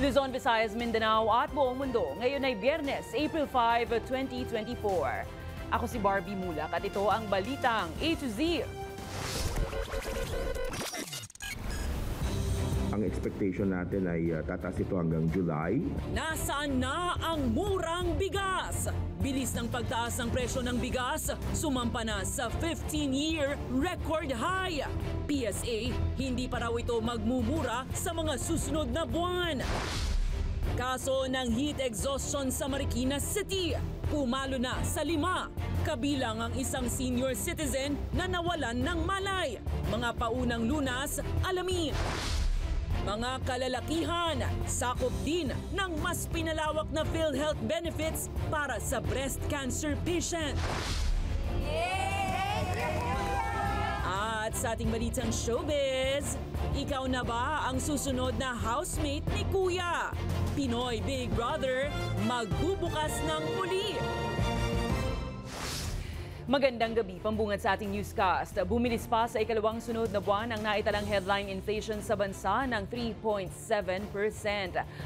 Luzon, Visayas, Mindanao at buong mundo. Ngayon ay Biyernes, April 5, 2024. Ako si Barbie Mulak at ito ang Balitang A to Z. Ang expectation natin ay tataas ito hanggang July. Nasaan na ang murang bigas? Bilis ng pagtaas ng presyo ng bigas, sumampa na sa 15-year record high. PSA, hindi pa raw ito magmumura sa mga susunod na buwan. Kaso ng heat exhaustion sa Marikina City, pumalo na sa 5, kabilang ang isang senior citizen na nawalan ng malay. Mga paunang lunas, alamin. Mga kalalakihan, sakop din ng mas pinalawak na PhilHealth benefits para sa breast cancer patient. At sa ating balitang showbiz, ikaw na ba ang susunod na housemate ni Kuya? Pinoy Big Brother, magbubukas ng muli. Magandang gabi, pambungad sa ating newscast. Bumilis pa sa ikalawang sunod na buwan ang naitalang headline inflation sa bansa ng 3.7%.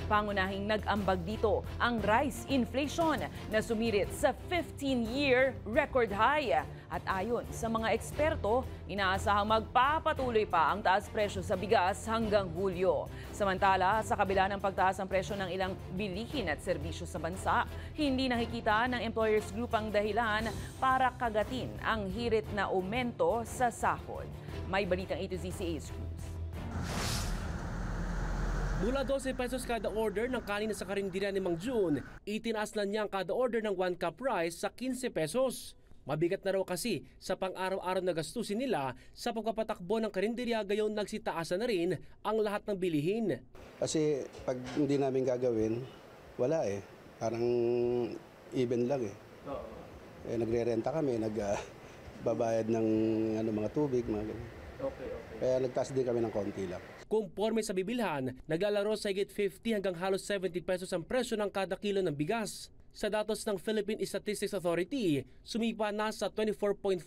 Pangunahing nag-ambag dito ang rice inflation na sumirit sa 15-year record high. At ayon sa mga eksperto, inaasahang magpapatuloy pa ang taas presyo sa bigas hanggang Hulyo. Samantala, sa kabila ng pagtaas ng presyo ng ilang bilihin at serbisyo sa bansa, hindi nakikita ng Employers Group ang dahilan para kagatin ang hirit na aumento sa sahod. May balitang A to Z si Ace Cruz. Mula 12 pesos kada order ng kanin sa karinderya ni Mang June, itinaas na niya ang kada order ng 1 cup rice sa 15 pesos. Mabigat na raw kasi sa pang-araw-araw na gastusin nila sa pagpapatakbo ng karinderya, gayon nagsitaasan na rin ang lahat ng bilihin. Kasi pag hindi namin gagawin, wala eh. Parang even lang eh. Nagre-renta kami, nagbabayad ng mga tubig, mga ganyan. Kaya nagtaas din kami ng konti lang. Conforme sa bibilhan, naglalaro sa higit 50 hanggang halos 70 pesos ang presyo ng kada kilo ng bigas. Sa datos ng Philippine Statistics Authority, sumipa na sa 24.4%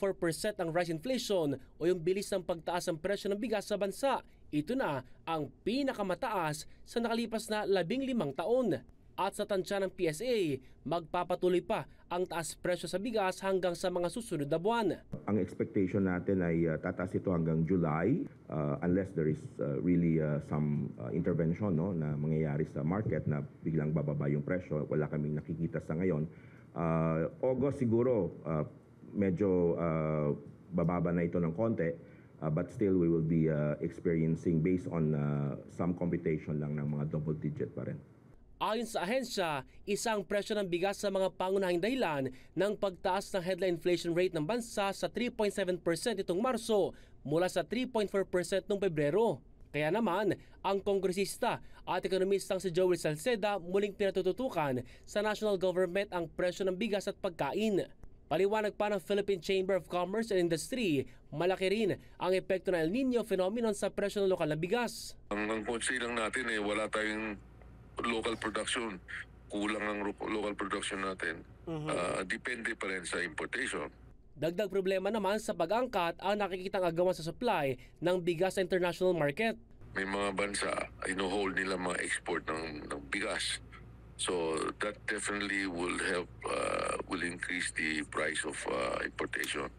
ang rice inflation o yung bilis ng pagtaas ng presyo ng bigas sa bansa. Ito na ang pinakamataas sa nakalipas na 15 taon. At sa tansya ng PSA, magpapatuloy pa ang taas presyo sa bigas hanggang sa mga susunod na buwan. Ang expectation natin ay tataas ito hanggang July unless there is really some intervention na mangyayari sa market na biglang bababa yung presyo. Wala kaming nakikita sa ngayon. August siguro medyo bababa na ito ng konti. But still we will be experiencing based on some computation lang ng mga double digit pa rin. Ayon sa ahensya, isang presyo ng bigas sa mga pangunahing dahilan ng pagtaas ng headline inflation rate ng bansa sa 3.7% itong Marso mula sa 3.4% noong Pebrero. Kaya naman, ang kongresista at ekonomistang si Joel Salceda muling pinatututukan sa national government ang presyo ng bigas at pagkain. Paliwanag pa ng Philippine Chamber of Commerce and Industry, malaki rin ang epekto ng El Nino phenomenon sa presyo ng lokal na bigas. Ang konsey lang natin wala tayong local production, kulang ang local production natin. Depende pa rin sa importation. Dagdag problema naman sa pag-angkat ang nakikitang agawan sa supply ng bigas sa international market. May mga bansa, ino-hold nila mga export ng bigas. So that definitely will help, will increase the price of importation.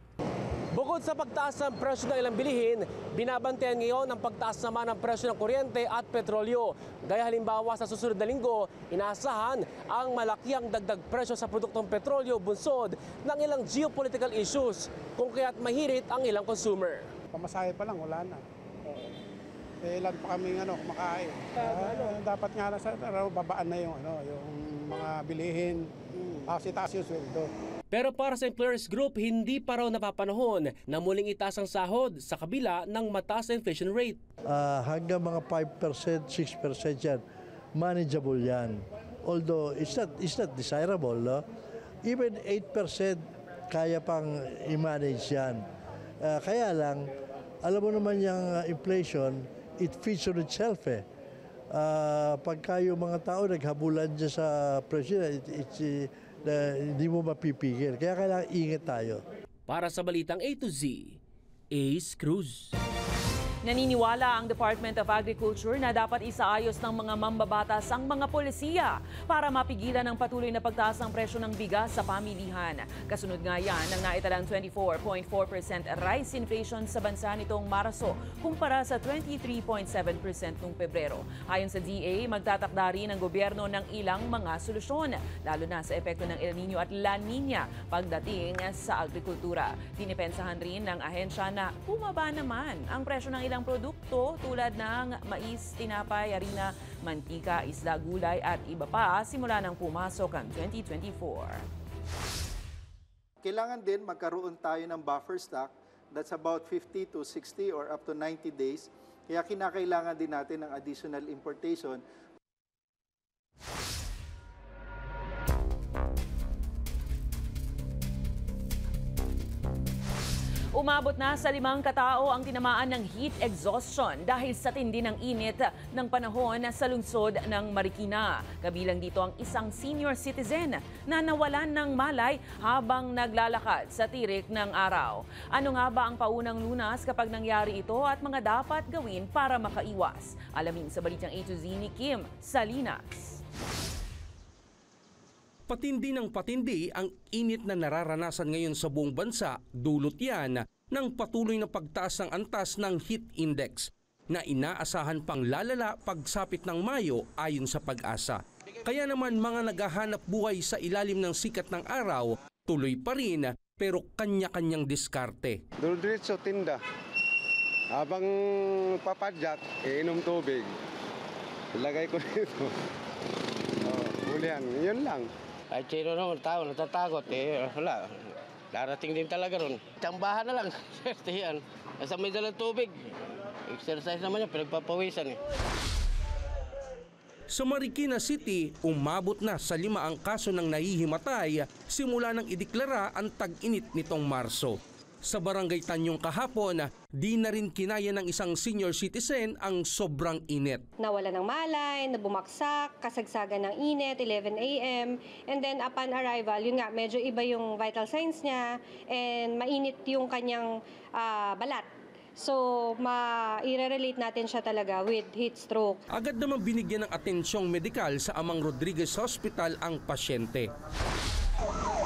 Bukod sa pagtaas ng presyo ng ilang bilihin, binabantayan ngayon ang pagtaas naman ng presyo ng kuryente at petrolyo. Gaya halimbawa sa susunod na linggo, inaasahan ang malakihang dagdag presyo sa produktong petrolyo bunsod ng ilang geopolitical issues, kung kaya't mahirit ang ilang consumer. Pamasahe pa lang, wala na. Ilan pa kami kumakain. Dapat nga na sa babaan na yung mga bilihin, kasi taas yung sweldo. Pero para sa Employers Group, hindi pa raw napapanahon na muling itaas ang sahod sa kabila ng mataas na inflation rate. Hanggang mga 5%, 6% yan, manageable yan. Although it's not desirable, no? Even 8% kaya pang i-manage yan. Kaya lang, alam mo naman yung inflation, it feeds on itself eh. Pagka yung mga tao naghabulan dyan sa presyo, hindi mo mapipigil. Kaya kailangan ingat tayo. Para sa Balitang A to Z, Ace Cruz. Naniniwala ang Department of Agriculture na dapat isaayos ng mga mambabatas ang mga polisiya para mapigilan ang patuloy na pagtaas ng presyo ng bigas sa pamilihan. Kasunod nga yan ng naitalang 24.4% rice inflation sa bansa nitong Marso kumpara sa 23.7% noong Pebrero. Ayon sa DA, magtatakda rin ang gobyerno ng ilang mga solusyon, lalo na sa epekto ng El Nino at La Nina pagdating sa agrikultura. Dinipensahan rin ng ahensya na bumaba naman ang presyo ng ilang produkto tulad ng mais, tinapay, harina, mantika, isda, gulay at iba pa simula nang pumasok ang 2024. Kailangan din magkaroon tayo ng buffer stock that's about 50 to 60 or up to 90 days. Kaya kinakailangan din natin ng additional importation. Umabot na sa 5 katao ang tinamaan ng heat exhaustion dahil sa tindi ng init ng panahon sa lungsod ng Marikina. Kabilang dito ang isang senior citizen na nawalan ng malay habang naglalakad sa tirik ng araw. Ano nga ba ang paunang lunas kapag nangyari ito at mga dapat gawin para makaiwas? Alamin sa balitang A to Z ni Kim Salinas. Patindi ng patindi ang init na nararanasan ngayon sa buong bansa, dulot yan ng patuloy na pagtaas ng antas ng heat index na inaasahan pang lalala pagsapit ng Mayo ayon sa Pag-asa. Kaya naman mga naghahanap buhay sa ilalim ng sikat ng araw, tuloy pa rin pero kanya-kanyang diskarte. Diretso tinda. Habang papadyak, iinom tubig. Ilagay ko dito. Hulihan, yun lang. Ay, sino naman tao, natatakot wala. Darating din talaga ron. Tsambahan na lang, yan. Nasa may dalang tubig. Exercise naman yan, pinagpapawisan Sa Marikina City, umabot na sa 5 ang kaso ng nahihimatay simula nang ideklara ang tag-init nitong Marso. Sa barangay Tanyong kahapon, di na rin kinaya ng isang senior citizen ang sobrang init. Nawala ng malay, nabumagsak, kasagsagan ng init, 11 a.m. And then upon arrival, yun nga, medyo iba yung vital signs niya and mainit yung kanyang balat. So, i-relate natin siya talaga with heat stroke. Agad naman binigyan ng atensyong medikal sa Amang Rodriguez Hospital ang pasyente.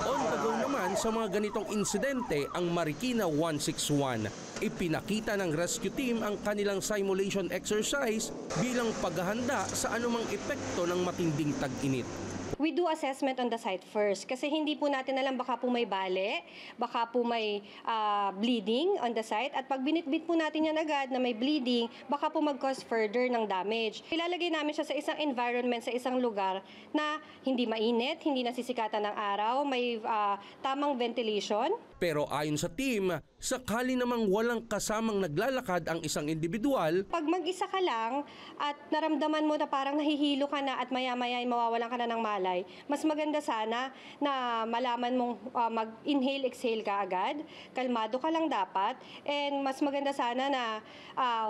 On the go naman sa mga ganitong insidente ang Marikina 161. Ipinakita ng rescue team ang kanilang simulation exercise bilang paghahanda sa anumang epekto ng matinding tag-init. We do assessment on the site first kasi hindi po natin alam baka po may bale, baka po may bleeding on the site at pag binitbit po natin yan agad na may bleeding, baka po mag-cause further ng damage. Ilalagay namin siya sa isang environment, sa isang lugar na hindi mainit, hindi nasisikatan ng araw, may tamang ventilation. Pero ayon sa team, sakali namang walang kasamang naglalakad ang isang individual. Pag mag-isa ka lang at naramdaman mo na parang nahihilo ka na at maya-maya mawawalan ka na ng malay, mas maganda sana na malaman mong mag-inhale, exhale ka agad. Kalmado ka lang dapat. And mas maganda sana na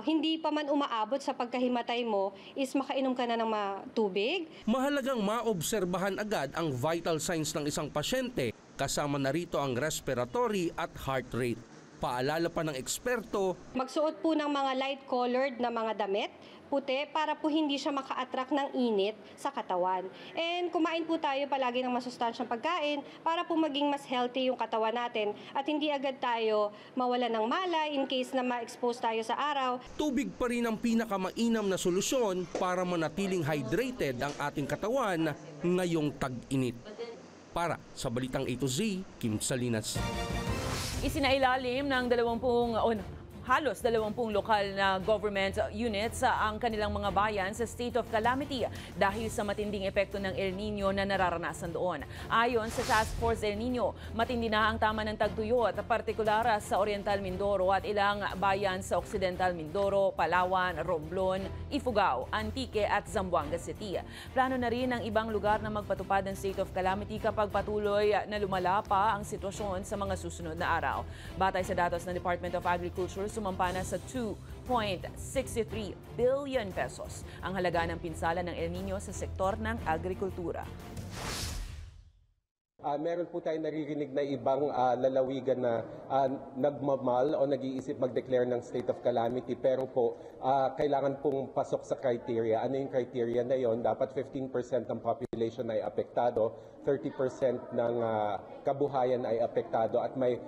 hindi pa man umaabot sa pagkahimatay mo is makainom ka na ng tubig. Mahalagang maobserbahan agad ang vital signs ng isang pasyente. Kasama na rito ang respiratory at heart rate. Paalala pa ng eksperto, magsuot po ng mga light-colored na mga damit, puti, para po hindi siya maka-attract ng init sa katawan. And kumain po tayo palagi ng masustansyang pagkain para po maging mas healthy yung katawan natin at hindi agad tayo mawala ng malay in case na ma-expose tayo sa araw. Tubig pa rin ang pinakamainam na solusyon para manatiling hydrated ang ating katawan ngayong tag-init. Para sa Balitang A to Z, Kim Salinas. Isinailalim ng halos 20 lokal na government units ang kanilang mga bayan sa state of calamity dahil sa matinding epekto ng El Nino na nararanasan doon. Ayon sa Task Force El Nino, matindi na ang tama ng tagtuyot, partikular sa Oriental Mindoro at ilang bayan sa Occidental Mindoro, Palawan, Romblon, Ifugao, Antique at Zamboanga City. Plano na rin ng ibang lugar na magpatupad ng state of calamity kapag patuloy na lumala pa ang sitwasyon sa mga susunod na araw. Batay sa datos ng Department of Agriculture, sumampa na sa 2.63 billion pesos ang halaga ng pinsala ng El Nino sa sektor ng agrikultura. meron po tayong naririnig na ibang lalawigan na nagmamal o nag-iisip mag-declare ng state of calamity, pero po kailangan pong pasok sa criteria. Ano yung criteria na yon? Dapat 15% ng population ay apektado, 30% ng kabuhayan ay apektado, at may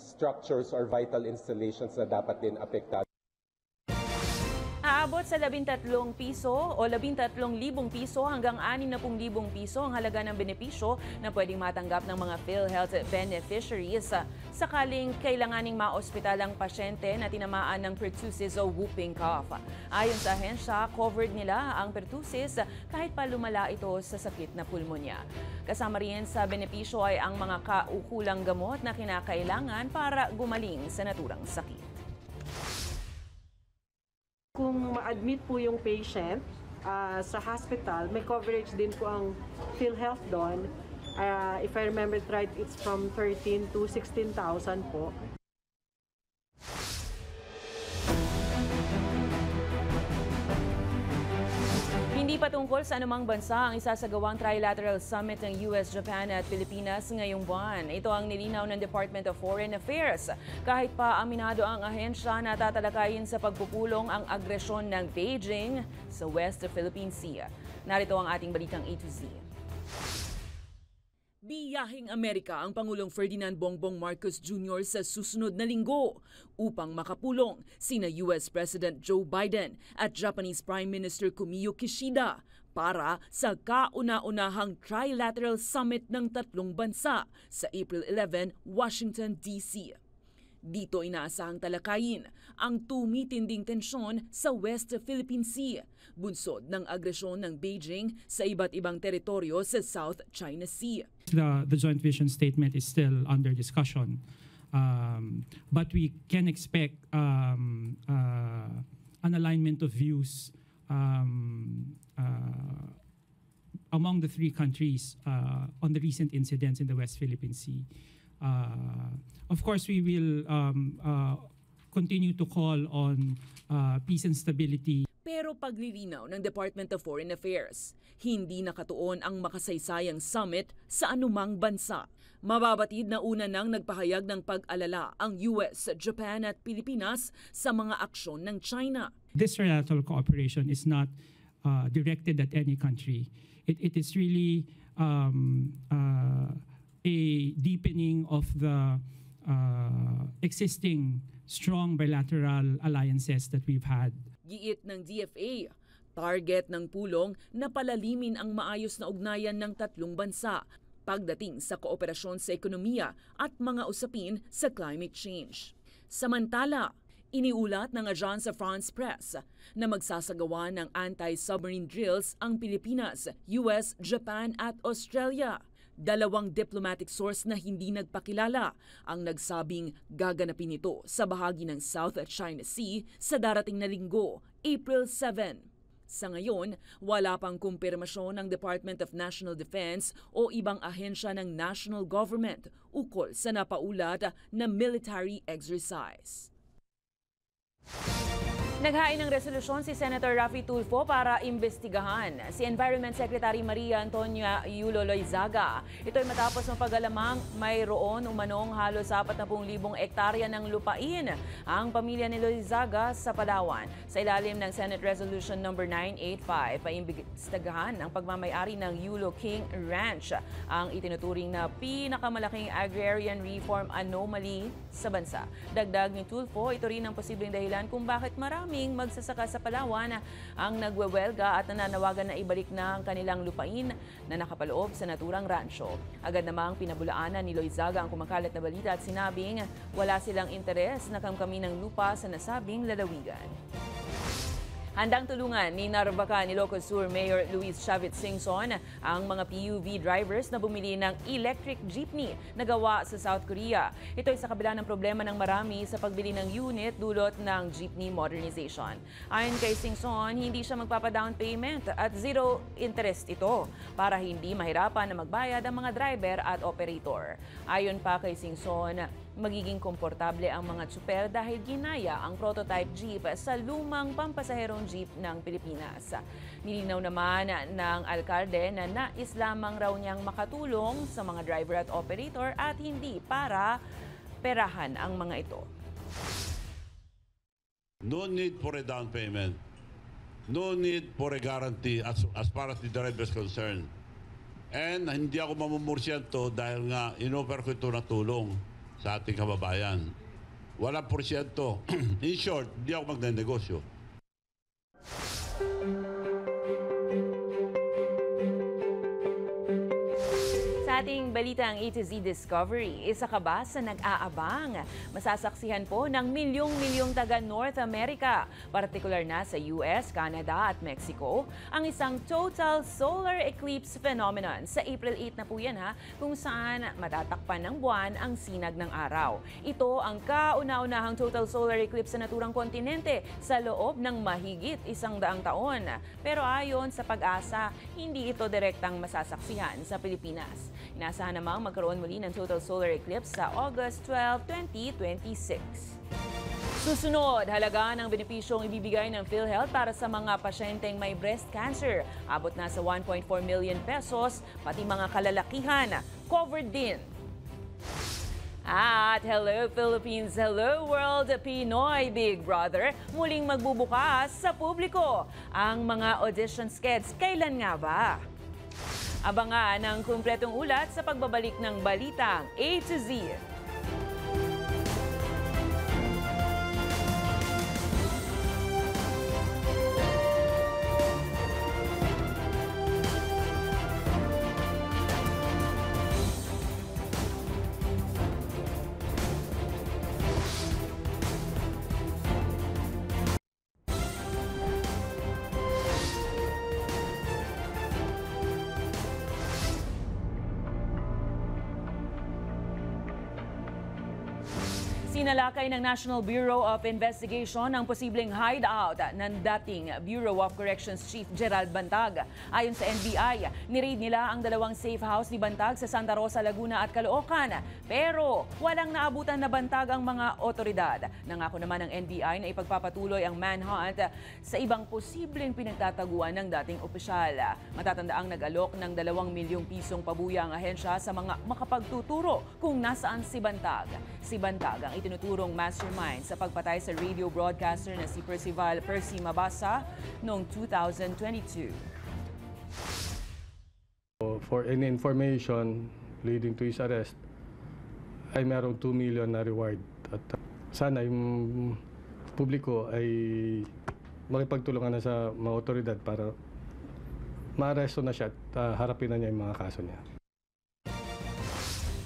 structures or vital installations na dapat din apektado. Aabot sa 13 piso o 13,000 piso hanggang 60,000 piso ang halaga ng benepisyo na pwedeng matanggap ng mga PhilHealth beneficiaries sakaling kailanganing maospital ang pasyente na tinamaan ng pertussis o whooping cough. Ayon sa ahensya, covered nila ang pertussis kahit pa lumala ito sa sakit na pulmonya. Kasama rin sa benepisyo ay ang mga kaukulang gamot na kinakailangan para gumaling sa naturang sakit. Kung ma-admit po yung patient sa hospital, may coverage din po ang PhilHealth doon. If I remember it right, it's from 13 to 16,000 po. Hindi pa tungkol sa anumang bansa ang isasagawang trilateral summit ng US, Japan at Pilipinas ngayong buwan. Ito ang nilinaw ng Department of Foreign Affairs. Kahit pa aminado ang ahensya na tatalakayin sa pagpupulong ang agresyon ng Beijing sa West Philippine Sea. Narito ang ating balitang A to Z. Biyaheng Amerika ang Pangulong Ferdinand Bongbong Marcos Jr. sa susunod na linggo upang makapulong sina US President Joe Biden at Japanese Prime Minister Fumio Kishida para sa kauna-unahang trilateral summit ng tatlong bansa sa April 11, Washington, D.C. Dito inaasahang talakayin ang tumitinding tensyon sa West Philippine Sea, bunsod ng agresyon ng Beijing sa iba't ibang teritoryo sa South China Sea. The joint vision statement is still under discussion, but we can expect an alignment of views among the three countries on the recent incidents in the West Philippine Sea. Of course, we will continue to call on peace and stability. Pero paglilinaw ng Department of Foreign Affairs, hindi nakatuon ang makasaysayang summit sa anumang bansa. Mababatid na una nang nagpahayag ng pag-alala ang US, Japan at Pilipinas sa mga aksyon ng China. This trilateral cooperation is not directed at any country. It is really a deepening of the existing strong bilateral alliances that we've had. Giit ng DFA, target ng pulong na palalimin ang maayos na ugnayan ng tatlong bansa pagdating sa kooperasyon sa ekonomiya at mga usapin sa climate change. Samantala, iniulat ng Agence France-Presse na magsasagawa ng anti-submarine drills ang Pilipinas, US, Japan at Australia. Dalawang diplomatic source na hindi nagpakilala ang nagsabing gaganapin ito sa bahagi ng South China Sea sa darating na linggo, April 7. Sa ngayon, wala pang kumpirmasyon ng Department of National Defense o ibang ahensya ng national government ukol sa napaulat na military exercise. Naghain ng resolusyon si Senator Raffy Tulfo para imbestigahan si Environment Secretary Maria Antonia Yulo Loizaga. Ito ay matapos mapag-alamang mayroon umanong halos 40,000 hektarya ng lupain ang pamilya ni Loizaga sa Palawan. Sa ilalim ng Senate Resolution No. 985, paimbestigahan ang pagmamayari ng Yulo King Ranch, ang itinuturing na pinakamalaking agrarian reform anomaly sa bansa. Dagdag ni Tulfo, ito rin ang posibleng dahilan kung bakit maraming magsasaka sa Palawan ang nagwewelga at nananawagan na ibalik na ang kanilang lupain na nakapaloob sa naturang rancho. Agad namang pinabulaanan ni Loizaga ang kumakalat na balita at sinabing wala silang interes na kamkami ng lupa sa nasabing lalawigan. Handang tulungan ni Narvacan, Ilocos Sur Mayor Luis Chavit Singson ang mga PUV drivers na bumili ng electric jeepney na gawa sa South Korea. Ito ay sa kabila ng problema ng marami sa pagbili ng unit dulot ng jeepney modernization. Ayon kay Singson, hindi siya magpapadown payment at zero interest ito para hindi mahirapan na magbayad ang mga driver at operator. Ayon pa kay Singson, magiging komportable ang mga tsuper dahil ginaya ang prototype jeep sa lumang pampasaherong jeep ng Pilipinas. Nilinaw naman ng alkalde na nais lamang raw niyang makatulong sa mga driver at operator at hindi para perahan ang mga ito. No need for a down payment. No need for a guarantee as far as the driver is concerned. And hindi ako mamumursiyan to dahil nga in-offer ko ito na tulong sa ating kababayan. Walang porsyento. In short, hindi ako magnenegosyo. Sa ating balitang A to Z Discovery, isa ka ba sa nag-aabang? Masasaksihan po ng milyong-milyong taga North America, partikular na sa US, Canada at Mexico, ang isang total solar eclipse phenomenon. Sa April 8 na po yan kung saan matatakpan ng buwan ang sinag ng araw. Ito ang kauna-unahang total solar eclipse sa naturang kontinente sa loob ng mahigit 100 taon. Pero ayon sa Pag-asa, hindi ito direktang masasaksihan sa Pilipinas. Inaasahan namang magkaroon muli ng total solar eclipse sa August 12, 2026. Susunod, halaga ng benepisyong ibibigay ng PhilHealth para sa mga pasyenteng may breast cancer. Abot na sa 1.4 million pesos, pati mga kalalakihan, covered din. At hello Philippines, hello world, Pinoy Big Brother, muling magbubukas sa publiko. Ang mga audition skids, kailan nga ba? Abangan ang kumpletong ulat sa pagbabalik ng balitang A to Z. Sinalakay ng National Bureau of Investigation ang posibleng hideout ng dating Bureau of Corrections Chief Gerald Bantag. Ayon sa NBI, niraid nila ang 2 safe house ni Bantag sa Santa Rosa, Laguna at Caloocan. Pero walang naabutan na bantag ang mga otoridad. Nangako naman ng NBI na ipagpapatuloy ang manhunt sa ibang posibleng pinagtataguan ng dating opisyal. Matatandaang nag-alok ng 2 milyong pisong pabuya ang ahensya sa mga makapagtuturo kung nasaan si Bantag. Si Bantag ang itinuturong mastermind sa pagpatay sa radio broadcaster na si Percival Percy Mabasa noong 2022. For any information leading to his arrest, ay merong 2 million na reward. At sana yung publiko ay makipagtulungan na sa mga otoridad para maaresto na siya at harapin na niya yung mga kaso niya.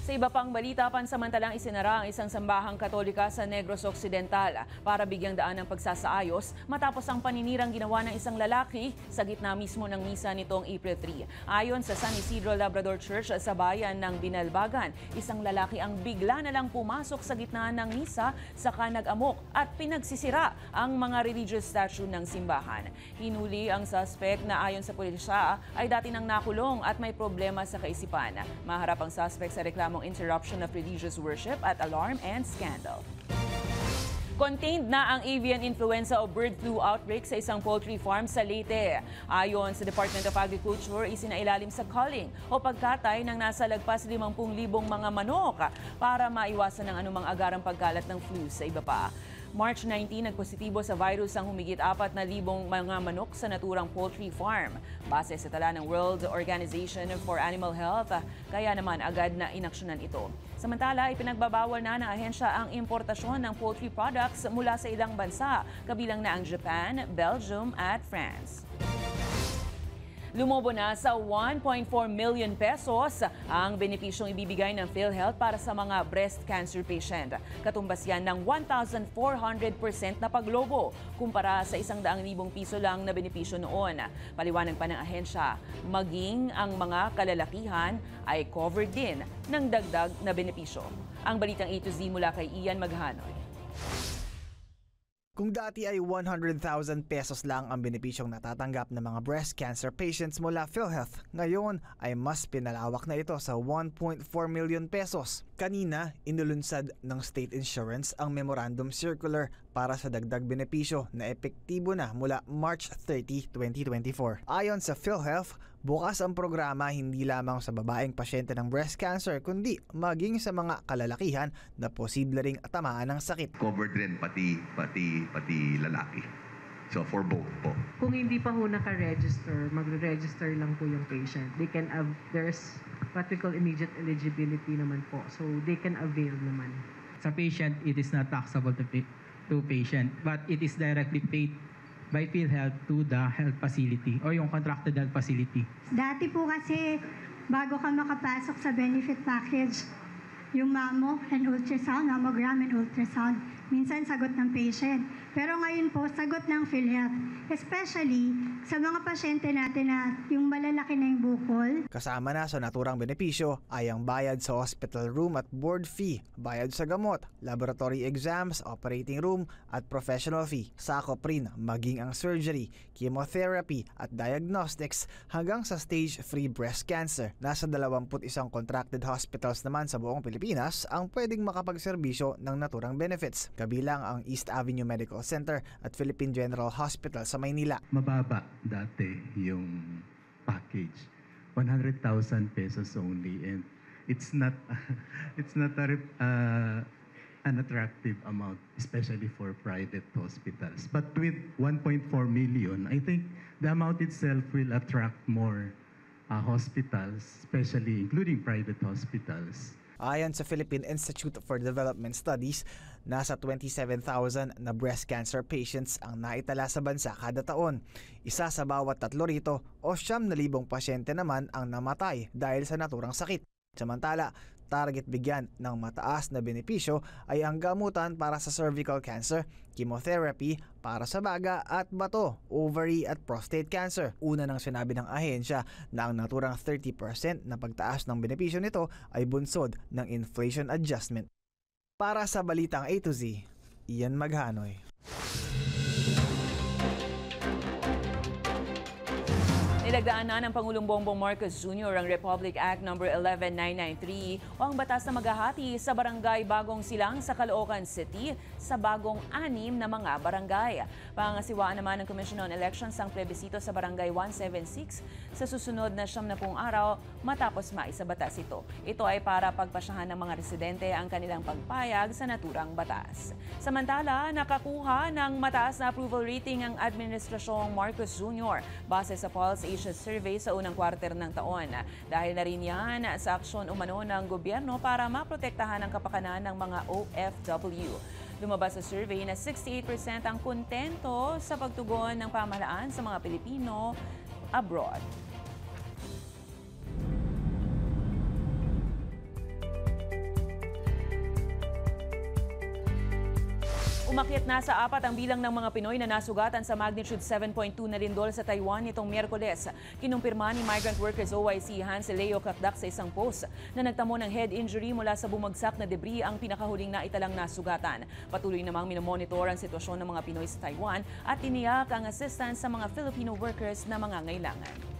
Sa iba pang balita, pansamantalang isinara ang isang sambahang Katolika sa Negros Occidental para bigyang daan ng pagsasaayos matapos ang paninirang ginawa ng isang lalaki sa gitna mismo ng misa nitong April 3. Ayon sa San Isidro Labrador Church sa bayan ng Binalbagan, isang lalaki ang bigla na lang pumasok sa gitna ng misa saka nag-amok at pinagsisira ang mga religious statue ng simbahan. Hinuli ang suspect na ayon sa pulisya ay dati nang nakulong at may problema sa kaisipan. Maharap ang suspect sa reklamo interruption of religious worship at alarm and scandal. Contained na ang avian influenza o bird flu outbreak sa isang poultry farm sa Leyte. Ayon sa Department of Agriculture, isinailalim sa culling o pagkatay ng nasa lagpas 50,000 mga manok para maiwasan ng anumang agarang pagkalat ng flu sa iba pa. March 19, nagpositibo sa virus ang humigit 4,000 mga manok sa naturang poultry farm. Base sa tala ng World Organization for Animal Health, kaya naman agad na inaksyonan ito. Samantala, ipinagbabawal na ng ahensya ang importasyon ng poultry products mula sa ilang bansa, kabilang na ang Japan, Belgium at France. Lumobo na sa 1.4 million pesos ang benepisyong ibibigay ng PhilHealth para sa mga breast cancer patient. Katumbas yan ng 1,400% na paglobo kumpara sa 100,000 piso lang na benepisyo noon. Paliwanag pa ng ahensya, maging ang mga kalalakihan ay covered din ng dagdag na benepisyo. Ang balitang A to Z mula kay Ian Maghanoy. Kung dati ay 100,000 pesos lang ang benepisyong natatanggap ng mga breast cancer patients mula PhilHealth, ngayon ay mas pinalawak na ito sa 1.4 million pesos. Kanina, inulunsad ng State Insurance ang Memorandum Circular para sa dagdag benepisyo na epektibo na mula March 30, 2024. Ayon sa PhilHealth, bukas ang programa hindi lamang sa babaeng pasyente ng breast cancer kundi maging sa mga kalalakihan na posible ring tamaan ng sakit. Covered rin pati lalaki. So for both po. Kung hindi pa ho naka-register, magre-register lang po yung patient. They can there's what we call immediate eligibility naman po. So they can avail naman. Sa patient, it is not taxable to patient, but it is directly paid by PhilHealth to the health facility or yung contracted health facility. Dati po kasi bago ka makapasok sa benefit package, yung mammo and ultrasound, mammogram and ultrasound, minsan sagot ng patient. Pero ngayon po, sagot ng PhilHealth. Especially sa mga pasyente natin na yung malalaki na yung bukol. Kasama na sa naturang benepisyo ay ang bayad sa hospital room at board fee, bayad sa gamot, laboratory exams, operating room at professional fee. Sakop rin maging ang surgery, chemotherapy at diagnostics hanggang sa stage 3 breast cancer. Nasa 21 contracted hospitals naman sa buong Pilipinas ang pwedeng makapagserbisyo ng naturang benefits. Kabilang ang East Avenue Medical Center at Philippine General Hospital sa Maynila. Mababa dati yung package, 100,000 pesos only, and it's not an attractive amount, especially for private hospitals. But with 1.4 million, I think the amount itself will attract more hospitals, especially including private hospitals. Ayon sa Philippine Institute for Development Studies, nasa 27,000 na breast cancer patients ang naitala sa bansa kada taon. Isa sa bawat 3 rito o 9,000 pasyente naman ang namatay dahil sa naturang sakit. Samantala, target bigyan ng mataas na benepisyo ay ang gamutan para sa cervical cancer, chemotherapy para sa baga at bato, ovary at prostate cancer. Una nang sinabi ng ahensya na ang naturang 30% na pagtaas ng benepisyo nito ay bunsod ng inflation adjustment. Para sa Balitang A to Z, Ian Maghanoy. Nilagdaan na ng Pangulong Bongbong Marcos Jr. ang Republic Act No. 11993 o ang batas na maghahati sa barangay Bagong Silang sa Caloocan City sa bagong 6 na mga barangay. Pangasiwaan naman ng Commission on Elections ang plebisito sa Barangay 176 sa susunod na 70 araw matapos maisabatas ito. Ito ay para pagpasyahan ng mga residente ang kanilang pagpayag sa naturang batas. Samantala, nakakuha ng mataas na approval rating ang Administrasyong Marcos Jr. base sa Pulse Asia Survey sa unang kwarter ng taon. Dahil na rin yan sa aksyon umano ng gobyerno para maprotektahan ang kapakanan ng mga OFW. Lumabas sa survey na 68% ang kontento sa pagtugon ng pamahalaan sa mga Pilipino abroad. Umakyat na sa 4 ang bilang ng mga Pinoy na nasugatan sa magnitude 7.2 na lindol sa Taiwan nitong Miyerkules. Kinumpirma ni Migrant Workers OIC Hans Leo Kakdak sa isang post na nagtamo ng head injury mula sa bumagsak na debris ang pinakahuling naitalang nasugatan. Patuloy namang minomonitor ang sitwasyon ng mga Pinoy sa Taiwan at tiniyak ang assistance sa mga Filipino workers na mangangailangan.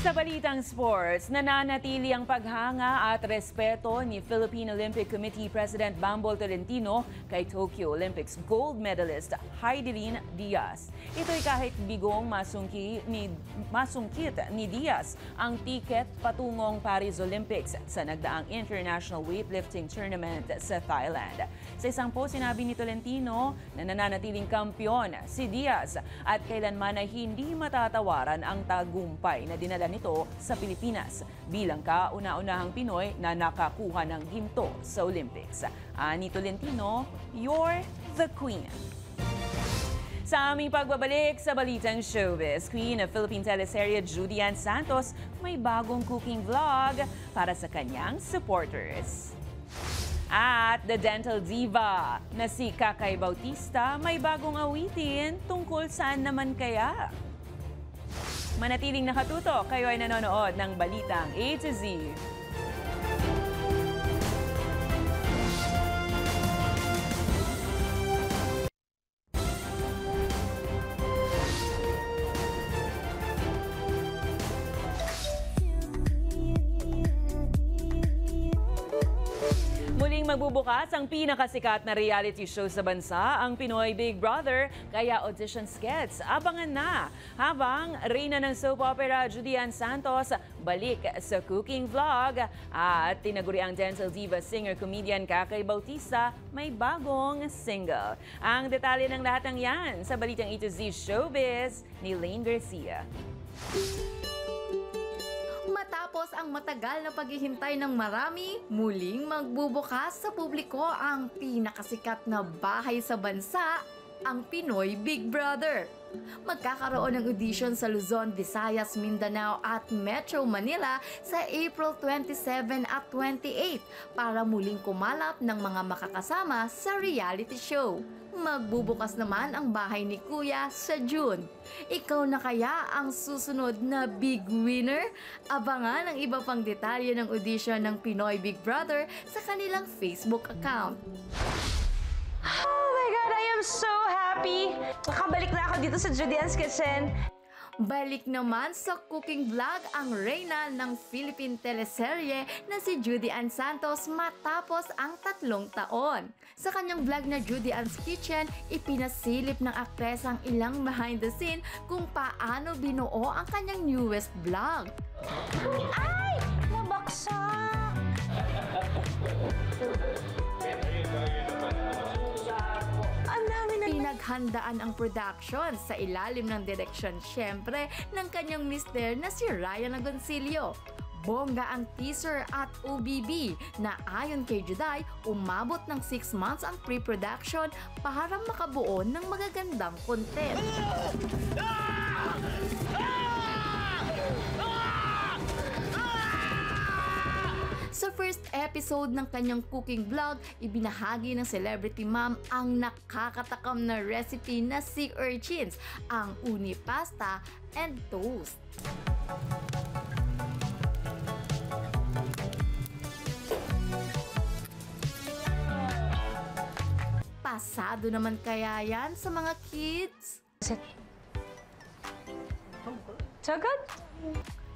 Sa Balitang Sports, nananatili ang paghanga at respeto ni Philippine Olympic Committee President Bambol Tolentino kay Tokyo Olympics gold medalist Heidelin Diaz. Ito'y kahit bigong masungkit ni Diaz ang tiket patungong Paris Olympics sa nagdaang International Weightlifting Tournament sa Thailand. Sa isang post, sinabi ni Tolentino na nananatiling kampyon si Diaz at kailanman ay hindi matatawaran ang tagumpay na dinala nito sa Pilipinas bilang kauna-unahang Pinoy na nakakuha ng ginto sa Olympics. Ani Tolentino, you're the queen. Sa aming pagbabalik sa Balitang Showbiz, Queen of Philippine teleserye Judy Ann Santos may bagong cooking vlog para sa kanyang supporters. At the dental diva na si Kakay Bautista may bagong awitin tungkol saan naman kaya? Manatiling nakatutok, kayo ay nanonood ng Balitang A to Z. Muling magbubukas ang pinakasikat na reality show sa bansa, ang Pinoy Big Brother, kaya audition skets abangan na. Habang reyna ng soap opera Judy Ann Santos balik sa cooking vlog at tinaguriang dental diva singer-comedian Kakay Bautista may bagong single. Ang detalye ng lahat ng yan sa Balitang A to Z Showbiz ni Lane Garcia. Matapos ang matagal na paghihintay ng marami, muling magbubukas sa publiko ang pinakasikat na bahay sa bansa, ang Pinoy Big Brother. Magkakaroon ng audition sa Luzon, Visayas, Mindanao at Metro Manila sa April 27 at 28 para muling kumalap ng mga makakasama sa reality show. Magbubukas naman ang bahay ni Kuya sa June. Ikaw na kaya ang susunod na big winner? Abangan ang iba pang detalye ng audition ng Pinoy Big Brother sa kanilang Facebook account. Oh my God, I am so happy! Nakabalik na ako dito sa Judy Ann's Kitchen. Balik naman sa cooking vlog ang reyna ng Philippine teleserye na si Judy Ann Santos matapos ang 3 taon. Sa kanyang vlog na Judy Ann's Kitchen, ipinasilip ng aktres ang ilang behind the scene kung paano binuo ang kanyang newest vlog. Ay! Nabaksak! Pinaghandaan ang production sa ilalim ng direksyon syempre ng kanyang mister na si Ryan Agoncillo. Bongga ang teaser at OBB na ayon kay Juday, umabot ng 6 months ang pre-production para makabuo ng magagandang content. Sa first episode ng kanyang cooking vlog, ibinahagi ng celebrity mom ang nakakatakam na recipe na sea urchins, ang uni pasta and toast. Pasado naman kaya yan sa mga kids? Sagad?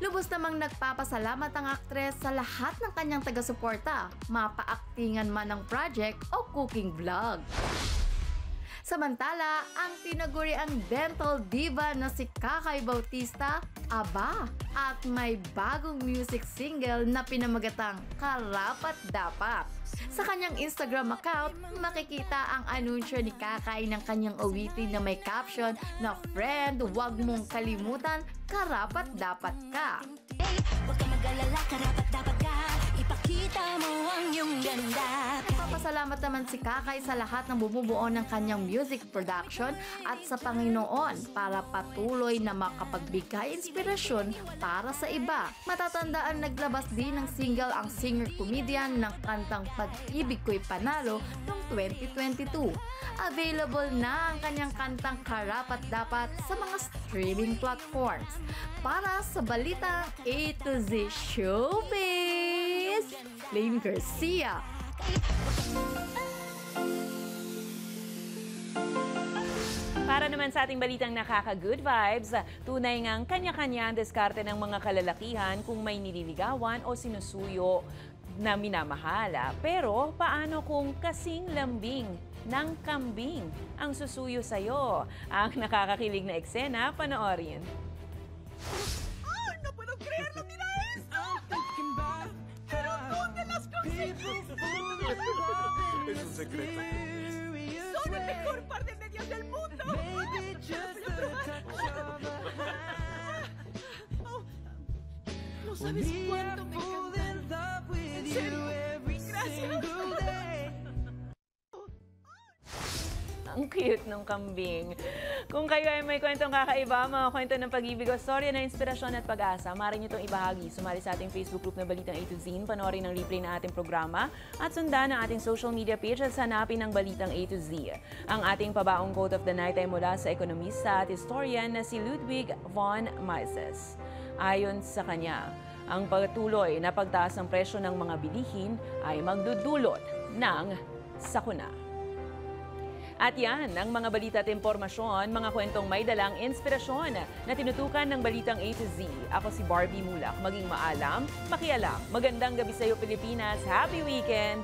Lubos namang nagpapasalamat ang aktres sa lahat ng kanyang taga-suporta, mapaaktingan man ng project o cooking vlog. Samantala, ang tinaguriang dental diva na si Kakay Bautista, aba, at may bagong music single na pinamagatang Karapat Dapat. Sa kanyang Instagram account, makikita ang anunsyo ni Kakay ng kanyang awitin na may caption na "Friend, huwag mong kalimutan, karapat dapat ka." Huwag ka mag-alala, karapat dapat ka. Ipakita mo ang iyong ganda. Papasalamat naman si Kakay sa lahat ng bumubuo ng kanyang music production at sa Panginoon para patuloy na makapagbigay inspirasyon para sa iba. Matatandaan naglabas din ng single ang singer-comedian ng kantang Pag-ibig Ko'y Panalo noong 2022. Available na ang kanyang kantang Karapat Dapat sa mga streaming platforms. Para sa Balitang A to Z Showbiz, Lane Garcia. Para naman sa ating balitang nakaka-good vibes, tunay ngang kanya-kanya ang diskarte ng mga kalalakihan kung may nililigawan o sinusuyo na minamahal. Pero paano kung kasing lambing ng kambing ang susuyo sa'yo? Ang nakakakilig na eksena, panoorin. ¡Ay, no puedo creerlo! ¡Mira esto! ¡Pero dónde las conseguiste! Es un secreto. ¡Son el mejor par de medias del mundo! No sabes cuánto me encanta. En serio, gracias. Ang cute ng kambing. Kung kayo ay may kwentong kakaiba, mga kwento ng pag-ibig o storya na inspirasyon at pag-asa, maaari nyo itong ibahagi. Sumali sa ating Facebook group na Balitang A to Z, panoorin ang replay na ating programa at sundan ang ating social media page at hanapin ang Balitang A to Z. Ang ating pabaong quote of the night ay mula sa ekonomista at historian na si Ludwig von Mises. Ayon sa kanya, ang patuloy na pagtaas ng presyo ng mga bilihin ay magdudulot ng sakuna. At yan ang mga balita at impormasyon, mga kwentong may dalang inspirasyon na tinutukan ng Balitang A to Z. Ako si Barbie Mulak. Maging maalam, makialam. Magandang gabi sa iyo, Pilipinas. Happy weekend!